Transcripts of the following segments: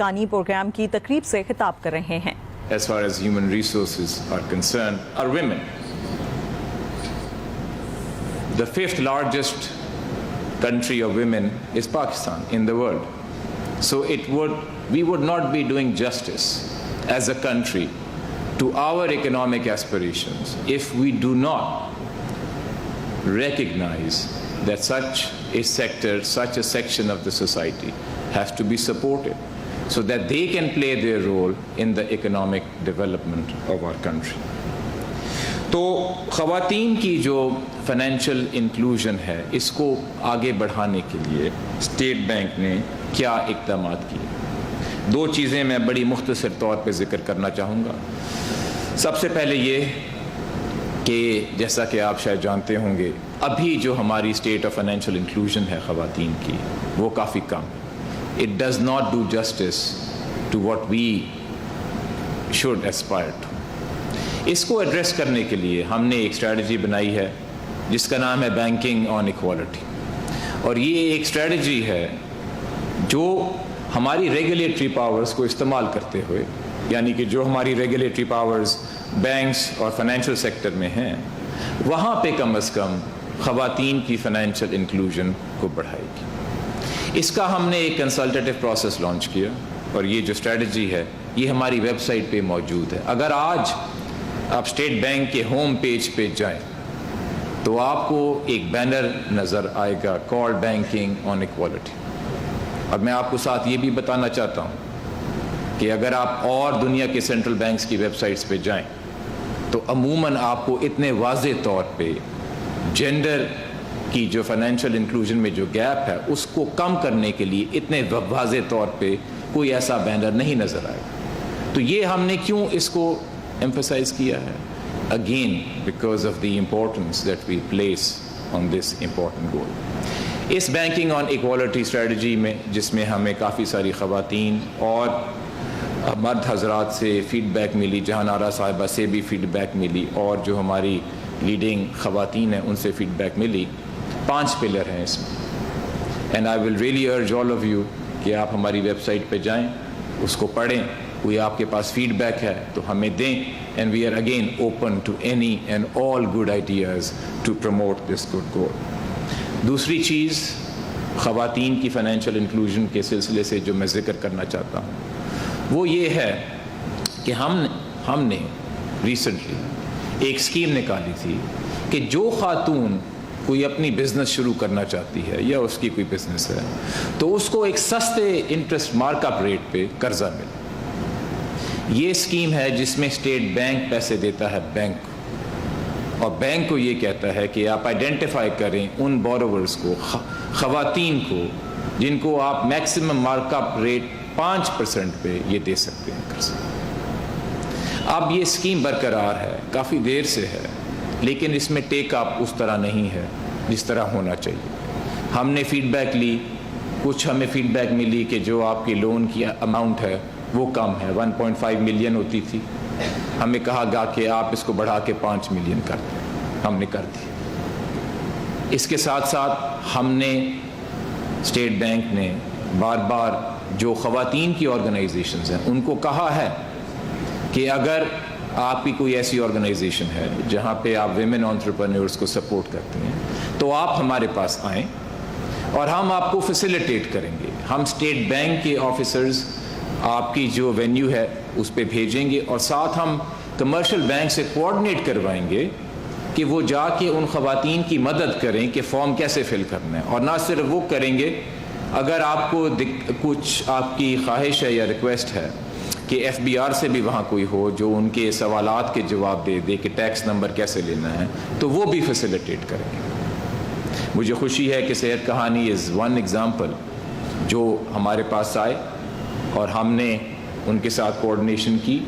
ہسکانی programme کی تقریب سے خطاب کر رہے ہیں۔ As far as human resources are concerned, are women. The fifth largest country of women is Pakistan in the world. So we would not be doing justice as a country to our economic aspirations if we do not recognize that such a sector, such a section of the society has to be supported so that they can play their role in the economic development of our country. تو خواتین کی جو financial inclusion ہے اس کو آگے بڑھانے کے لیے اسٹیٹ بینک نے کیا اقدامات کیے؟ دو چیزیں میں بڑی مختصر طور پہ ذکر کرنا چاہوں گا۔ سب سے پہلے یہ کہ جیسا کہ آپ شاید جانتے ہوں گے ابھی جو ہماری اسٹیٹ آف فائنینشیل انکلوژن ہے خواتین کی وہ کافی کم ہے۔ It does not do justice to what we should aspire to. اس کو ایڈریس کرنے کے لیے ہم نے ایک اسٹریٹجی بنائی ہے جس کا نام ہے بینکنگ آن ایکوالٹی، اور یہ ایک اسٹریٹجی ہے جو ہماری ریگولیٹری پاورز کو استعمال کرتے ہوئے، یعنی کہ جو ہماری ریگولیٹری پاورز بینکس اور فائنینشیل سیکٹر میں ہیں وہاں پہ کم از کم خواتین کی فائنینشیل انکلوژن کو بڑھائے گی۔ اس کا ہم نے ایک کنسلٹیٹو پروسیس لانچ کیا، اور یہ جو اسٹریٹجی ہے یہ ہماری ویب سائٹ پہ موجود ہے۔ اگر آج آپ اسٹیٹ بینک کے ہوم پیج پہ جائیں تو آپ کو ایک بینر نظر آئے گا کالڈ بینکنگ آن ایکوالٹی، اور میں آپ کو ساتھ یہ بھی بتانا چاہتا ہوں کہ اگر آپ اور دنیا کے سینٹرل بینکس کی ویب سائٹس پہ جائیں تو عموماً آپ کو اتنے واضح طور پہ جینڈر کی جو فائنینشیل انکلوژن میں جو گیپ ہے اس کو کم کرنے کے لیے اتنے واضح طور پہ کوئی ایسا بینر نہیں نظر آئے گا۔ تو یہ ہم نے کیوں اس کو ایمفسائز کیا ہے؟ Again because of the importance that we place on this important goal. اس بینکنگ آن ایکوالٹی اسٹریٹجی میں جس میں ہمیں کافی ساری خواتین اور مرد حضرات سے فیڈ بیک ملی، جہاں نارا صاحبہ سے بھی فیڈ بیک ملی اور جو ہماری لیڈنگ خواتین ہیں ان سے فیڈ بیک ملی، 5 پلر ہیں اس میں، and I will really urge all of you کہ آپ ہماری ویب سائٹ پہ جائیں، اس کو پڑھیں، کوئی آپ کے پاس فیڈ بیک ہے تو ہمیں دیں، and we are again open to any and all good ideas to promote this good goal. دوسری چیز خواتین کی فائنینشیل انکلوژن کے سلسلے سے جو میں ذکر کرنا چاہتا ہوں وہ یہ ہے کہ ہم نے ریسنٹلی ایک اسکیم نکالی تھی کہ جو خاتون کوئی اپنی بزنس شروع کرنا چاہتی ہے یا اس کی کوئی بزنس ہے تو اس کو ایک سستے انٹرسٹ مارک اپ ریٹ پہ قرضہ ملے۔ یہ اسکیم ہے جس میں اسٹیٹ بینک پیسے دیتا ہے بینک کو، اور بینک کو یہ کہتا ہے کہ آپ آئیڈینٹیفائی کریں ان بورورز کو، خواتین کو جن کو آپ میکسیمم مارک اپ ریٹ 5% پہ یہ دے سکتے ہیں قرضہ۔ اب یہ اسکیم برقرار ہے، کافی دیر سے ہے، لیکن اس میں ٹیک اپ اس طرح نہیں ہے جس طرح ہونا چاہیے۔ ہم نے فیڈ بیک لی، کچھ ہمیں فیڈ بیک ملی کہ جو آپ کی لون کی اماؤنٹ ہے وہ کم ہے، 1.5 ملین ہوتی تھی، ہمیں کہا گیا کہ آپ اس کو بڑھا کے 5 ملین کر دیں، ہم نے کر دی۔ اس کے ساتھ ساتھ ہم نے اسٹیٹ بینک نے بار بار جو خواتین کی آرگنائزیشنز ہیں ان کو کہا ہے کہ اگر آپ کی کوئی ایسی آرگنائزیشن ہے جہاں پہ آپ ویمن انٹرپرینورز کو سپورٹ کرتے ہیں تو آپ ہمارے پاس آئیں اور ہم آپ کو فیسیلیٹیٹ کریں گے۔ ہم اسٹیٹ بینک کے آفیسرز آپ کی جو وینیو ہے اس پہ بھیجیں گے، اور ساتھ ہم کمرشل بینک سے کوآرڈینیٹ کروائیں گے کہ وہ جا کے ان خواتین کی مدد کریں کہ فارم کیسے فل کرنا ہے، اور نہ صرف وہ کریں گے، اگر آپ کو کچھ آپ کی خواہش ہے یا ریکویسٹ ہے کہ ایف بی آر سے بھی وہاں کوئی ہو جو ان کے سوالات کے جواب دے کہ ٹیکس نمبر کیسے لینا ہے، تو وہ بھی فیسیلیٹیٹ کریں گے۔ مجھے خوشی ہے کہ صحت کہانی از ون ایگزامپل جو ہمارے پاس آئے اور ہم نے ان کے ساتھ کوآرڈینیشن کی،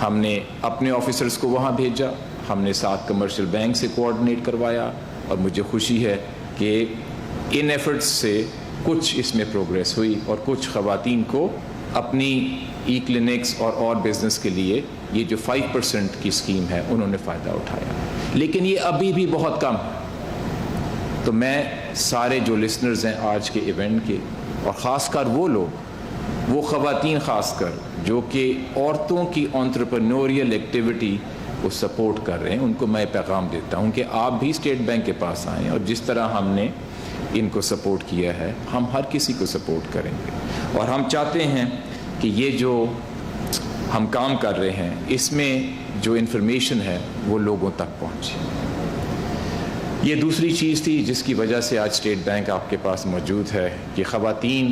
ہم نے اپنے آفیسرز کو وہاں بھیجا، ہم نے ساتھ کمرشل بینک سے کوآرڈینیٹ کروایا، اور مجھے خوشی ہے کہ ان ایفرٹس سے کچھ اس میں پروگریس ہوئی اور کچھ خواتین کو اپنی ای کلینکس اور بزنس کے لیے یہ جو 5% کی اسکیم ہے انہوں نے فائدہ اٹھایا، لیکن یہ ابھی بھی بہت کم ہے۔ تو میں سارے جو لسنرز ہیں آج کے ایونٹ کے، اور خاص کر وہ لوگ وہ خواتین خاص کر جو کہ عورتوں کی انٹرپرینوریل ایکٹیویٹی کو سپورٹ کر رہے ہیں، ان کو میں پیغام دیتا ہوں کہ آپ بھی اسٹیٹ بینک کے پاس آئیں، اور جس طرح ہم نے ان کو سپورٹ کیا ہے ہم ہر کسی کو سپورٹ کریں گے، اور ہم چاہتے ہیں کہ یہ جو ہم کام کر رہے ہیں اس میں جو انفارمیشن ہے وہ لوگوں تک پہنچے۔ یہ دوسری چیز تھی جس کی وجہ سے آج اسٹیٹ بینک آپ کے پاس موجود ہے کہ خواتین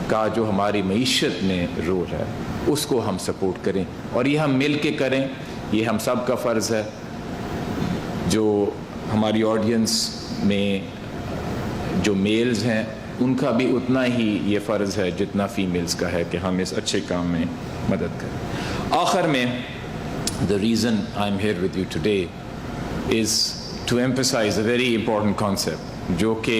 کا جو ہماری معیشت میں رول ہے اس کو ہم سپورٹ کریں، اور یہ ہم مل کے کریں، یہ ہم سب کا فرض ہے۔ جو ہماری آڈینس میں جو میلز ہیں ان کا بھی اتنا ہی یہ فرض ہے جتنا فیمیلز کا ہے کہ ہم اس اچھے کام میں مدد کریں۔ آخر میں the reason I'm here with you today is to emphasize a very important concept جو کہ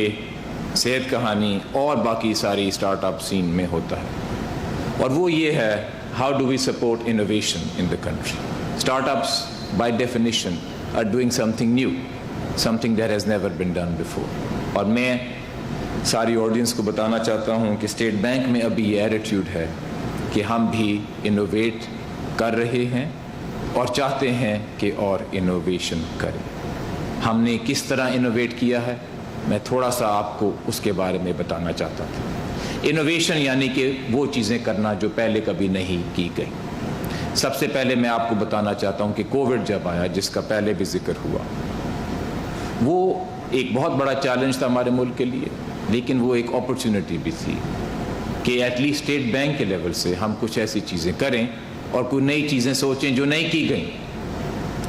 صحت کہانی اور باقی ساری اسٹارٹ اپ سین میں ہوتا ہے، اور وہ یہ ہے how do we support innovation in the country. Startups by definition are doing something new, something that has never been done before. اور میں ساری آڈینس کو بتانا چاہتا ہوں کہ اسٹیٹ بینک میں ابھی یہ ایٹیٹیوڈ ہے کہ ہم بھی انوویٹ کر رہے ہیں اور چاہتے ہیں کہ اور انوویشن کریں۔ ہم نے کس طرح انوویٹ کیا ہے میں تھوڑا سا آپ کو اس کے بارے میں بتانا چاہتا تھا۔ انوویشن یعنی کہ وہ چیزیں کرنا جو پہلے کبھی نہیں کی گئی۔ سب سے پہلے میں آپ کو بتانا چاہتا ہوں کہ کووڈ جب آیا، جس کا پہلے بھی ذکر ہوا، وہ ایک بہت بڑا چیلنج تھا ہمارے ملک کے لیے، لیکن وہ ایک اپرچونٹی بھی تھی کہ ایٹ لیسٹ اسٹیٹ بینک کے لیول سے ہم کچھ ایسی چیزیں کریں اور کوئی نئی چیزیں سوچیں جو نہیں کی گئیں۔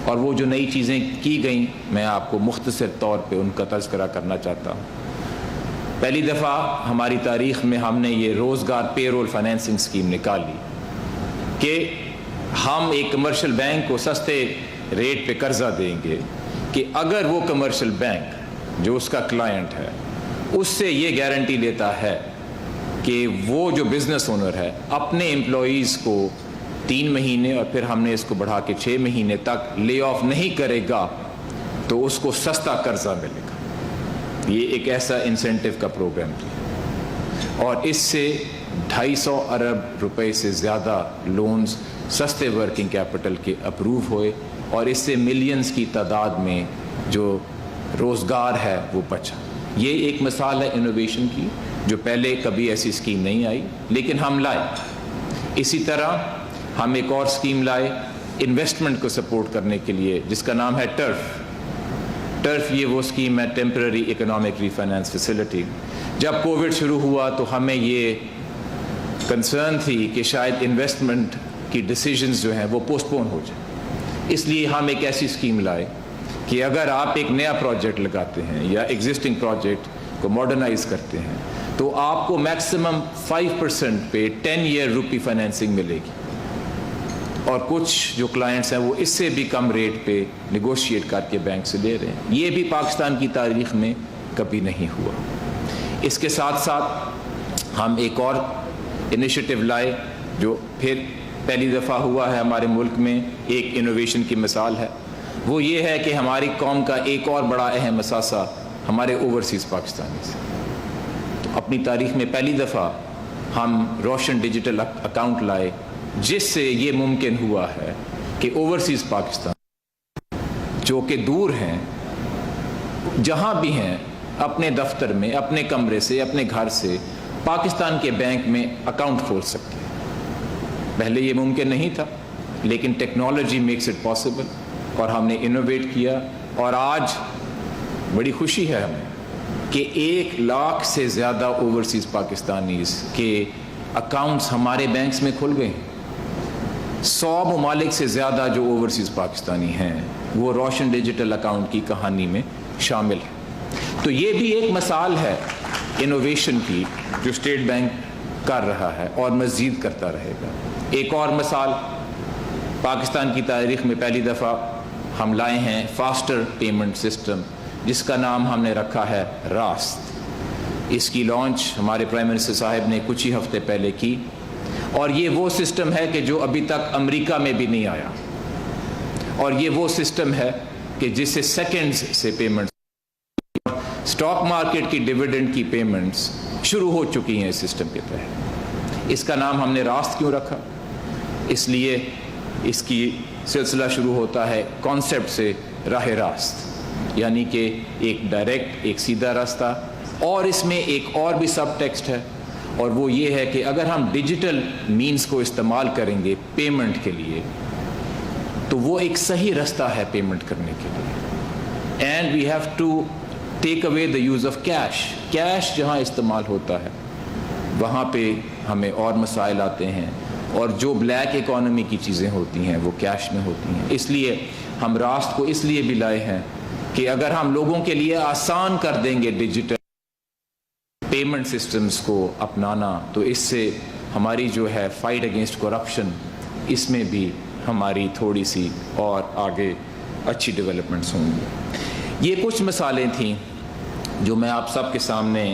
اور وہ جو نئی چیزیں کی گئیں میں آپ کو مختصر طور پہ ان کا تذکرہ کرنا چاہتا ہوں۔ پہلی دفعہ ہماری تاریخ میں ہم نے یہ روزگار پے رول فائنینسنگ اسکیم نکالی کہ ہم ایک کمرشل بینک کو سستے ریٹ پہ قرضہ دیں گے کہ اگر وہ کمرشل بینک جو اس کا کلائنٹ ہے اس سے یہ گارنٹی لیتا ہے کہ وہ جو بزنس اونر ہے اپنے امپلائیز کو 3 مہینے اور پھر ہم نے اس کو بڑھا کے 6 مہینے تک لے آف نہیں کرے گا تو اس کو سستا قرضہ ملے گا۔ یہ ایک ایسا انسینٹیو کا پروگرام تھا، اور اس سے 250 ارب روپے سے زیادہ لونز سستے ورکنگ کیپٹل کے اپروو ہوئے، اور اس سے ملینز کی تعداد میں جو روزگار ہے وہ بچا۔ یہ ایک مثال ہے انوویشن کی جو پہلے کبھی ایسی اسکیم نہیں آئی لیکن ہم لائے۔ اسی طرح ہم ایک اور اسکیم لائے انویسٹمنٹ کو سپورٹ کرنے کے لیے جس کا نام ہے ٹرف۔ یہ وہ اسکیم ہے ٹیمپرری اکنامک ری فائنانس فیسلٹی۔ جب کووڈ شروع ہوا تو ہمیں یہ کنسرن تھی کہ شاید انویسٹمنٹ کی ڈیسیژنز جو ہیں وہ پوسٹ پون ہو جائیں، اس لیے ہم ایک ایسی اسکیم لائے کہ اگر آپ ایک نیا پروجیکٹ لگاتے ہیں یا ایگزسٹنگ پروجیکٹ کو ماڈرنائز کرتے ہیں تو آپ کو میکسیمم 5% پہ 10 ایئر روپی فائنینسنگ ملے گی، اور کچھ جو کلائنٹس ہیں وہ اس سے بھی کم ریٹ پہ نیگوشیٹ کر کے بینک سے لے رہے ہیں۔ یہ بھی پاکستان کی تاریخ میں کبھی نہیں ہوا۔ اس کے ساتھ ساتھ ہم ایک اور انیشیٹو لائے جو پھر پہلی دفعہ ہوا ہے ہمارے ملک میں، ایک انوویشن کی مثال ہے۔ وہ یہ ہے کہ ہماری قوم کا ایک اور بڑا اہم اثاثہ ہمارے اوورسیز پاکستانی سے۔ تو اپنی تاریخ میں پہلی دفعہ ہم روشن ڈیجیٹل اکاؤنٹ لائے جس سے یہ ممکن ہوا ہے کہ اوورسیز پاکستان جو کہ دور ہیں، جہاں بھی ہیں، اپنے دفتر میں، اپنے کمرے سے، اپنے گھر سے پاکستان کے بینک میں اکاؤنٹ کھول سکتے ہیں۔ پہلے یہ ممکن نہیں تھا لیکن ٹیکنالوجی میکس اٹ پاسبل، اور ہم نے انوویٹ کیا، اور آج بڑی خوشی ہے ہمیں کہ 1 لاکھ سے زیادہ اوورسیز پاکستانیز کے اکاؤنٹس ہمارے بینکس میں کھل گئے ہیں۔ 100 ممالک سے زیادہ جو اوورسیز پاکستانی ہیں وہ روشن ڈیجیٹل اکاؤنٹ کی کہانی میں شامل ہیں۔ تو یہ بھی ایک مثال ہے انوویشن کی جو اسٹیٹ بینک کر رہا ہے اور مزید کرتا رہے گا۔ ایک اور مثال پاکستان کی تاریخ میں پہلی دفعہ ہم لائے ہیں فاسٹر پیمنٹ سسٹم جس کا نام ہم نے رکھا ہے راست۔ اس کی لانچ ہمارے پرائم منسٹر صاحب نے کچھ ہی ہفتے پہلے کی، اور یہ وہ سسٹم ہے کہ جو ابھی تک امریکہ میں بھی نہیں آیا، اور یہ وہ سسٹم ہے کہ جس سے سیکنڈز سے پیمنٹ، اسٹاک مارکیٹ کی ڈیویڈنڈ کی پیمنٹس شروع ہو چکی ہیں اس سسٹم کے تحت۔ اس کا نام ہم نے راست کیوں رکھا؟ اس لیے اس کی سلسلہ شروع ہوتا ہے کانسیپٹ سے، راہ راست، یعنی کہ ایک ڈائریکٹ، ایک سیدھا راستہ، اور اس میں ایک اور بھی سب ٹیکسٹ ہے، اور وہ یہ ہے کہ اگر ہم ڈیجیٹل مینز کو استعمال کریں گے پیمنٹ کے لیے تو وہ ایک صحیح راستہ ہے پیمنٹ کرنے کے لیے. And we have to take away the use of cash. Cash جہاں استعمال ہوتا ہے وہاں پہ ہمیں اور مسائل آتے ہیں، اور جو بلیک اکانومی کی چیزیں ہوتی ہیں وہ کیش میں ہوتی ہیں. اس لیے ہم راست کو اس لیے بھی لائے ہیں کہ اگر ہم لوگوں کے لیے آسان کر دیں گے ڈیجیٹل پیمنٹ سسٹمز کو اپنانا، تو اس سے ہماری جو ہے فائٹ اگینسٹ کرپشن، اس میں بھی ہماری تھوڑی سی اور آگے اچھی ڈیولپمنٹس ہوں گی. یہ کچھ مثالیں تھیں جو میں آپ سب کے سامنے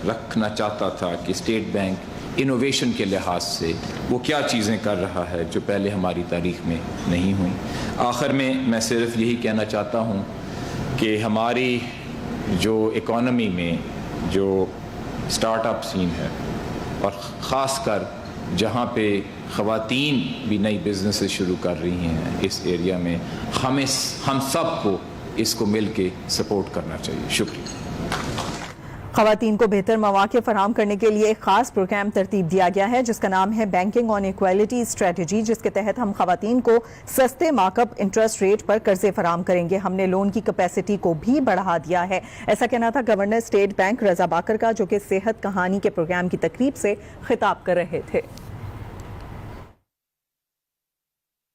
رکھنا چاہتا تھا کہ اسٹیٹ بینک انوویشن کے لحاظ سے وہ کیا چیزیں کر رہا ہے جو پہلے ہماری تاریخ میں نہیں ہوئیں. آخر میں صرف یہی کہنا چاہتا ہوں کہ ہماری جو اکانومی میں جو سٹارٹ اپ سین ہے، اور خاص کر جہاں پہ خواتین بھی نئی بزنسز شروع کر رہی ہیں، اس ایریا میں ہم سب کو اس کو مل کے سپورٹ کرنا چاہیے. شکریہ. خواتین کو بہتر مواقع فراہم کرنے کے لیے ایک خاص پروگرام ترتیب دیا گیا ہے جس کا نام ہے بینکنگ آن ایکویلٹی اسٹریٹجی، جس کے تحت ہم خواتین کو سستے مارک اپ انٹرسٹ ریٹ پر قرضے فراہم کریں گے. ہم نے لون کی کیپیسٹی کو بھی بڑھا دیا ہے. ایسا کہنا تھا گورنر اسٹیٹ بینک رضا باکر کا، جو کہ صحت کہانی کے پروگرام کی تقریب سے خطاب کر رہے تھے.